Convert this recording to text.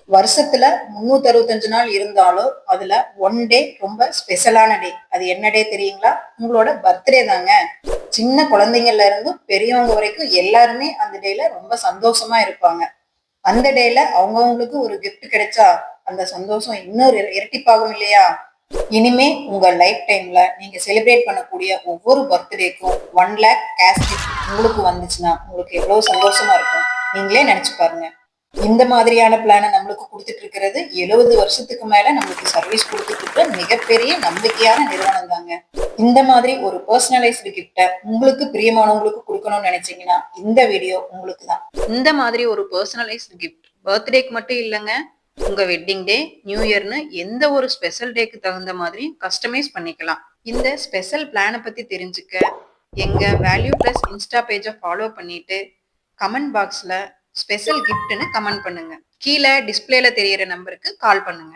வருஷத்துல 365 நாள் இருந்தாலும் அதுல ஒன் டே ரொம்ப ஸ்பெஷலான டே. அது என்ன டே தெரியுங்களா? உங்களோட பர்த்டே தாங்க. சின்ன குழந்தைங்கள்ல இருந்து பெரியவங்க வரைக்கும் எல்லாருமே அந்த டேல ரொம்ப சந்தோஷமா இருப்பாங்க. அந்த டேல அவங்கவங்களுக்கு ஒரு கிஃப்ட் கிடைச்சா அந்த சந்தோஷம் இன்னொரு இரட்டிப்பாகும் இல்லையா? இனிமே உங்க லைஃப் டைம்ல நீங்க செலிப்ரேட் பண்ணக்கூடிய ஒவ்வொரு பர்த்டேக்கும் 1 lakh கேஷ் கிஃப்ட் உங்களுக்கு வந்துச்சுன்னா உங்களுக்கு எவ்வளவு சந்தோஷமா இருக்கும்? நீங்களே நினைச்சு பாருங்க. இந்த மாதிரியான பிளான நம்மளுக்கு குடுத்துட்டு இருக்கிறது 70 வருஷத்துக்கு மேல நம்மளுக்கு சர்வீஸ் குடுத்துட்டு இருக்கிற மிகப்பெரிய நம்பிக்கையான நிறுவனம் தாங்க. இந்த மாதிரி ஒரு பர்சனலைஸ்டு கிஃப்ட்ட உங்களுக்கு பிரியமானவங்களுக்கு குடுக்கணும்னு நினைச்சீங்கன்னா, இந்த வீடியோ உங்களுக்கு தான். இந்த மாதிரி ஒரு பர்சனலைஸ்டு கிஃப்ட் பர்த்டேக்கு மட்டும் இல்லங்க. உங்க வெட்டிங் டே, நியூ இயர்னு எந்த ஒரு ஸ்பெஷல் டேக்கு தகுந்த மாதிரி கஸ்டமைஸ் பண்ணிக்கலாம். இந்த ஸ்பெஷல் பிளான பத்தி தெரிஞ்சுக்க எங்க வேல்யூ பிளஸ் இன்ஸ்டா பேஜ ஃபாலோ பண்ணிட்டு கமெண்ட் பாக்ஸ்ல ஸ்பெஷல் கிஃப்ட்னு கமெண்ட் பண்ணுங்க. கீழ டிஸ்ப்ளேல தெரியிற நம்பருக்கு கால் பண்ணுங்க.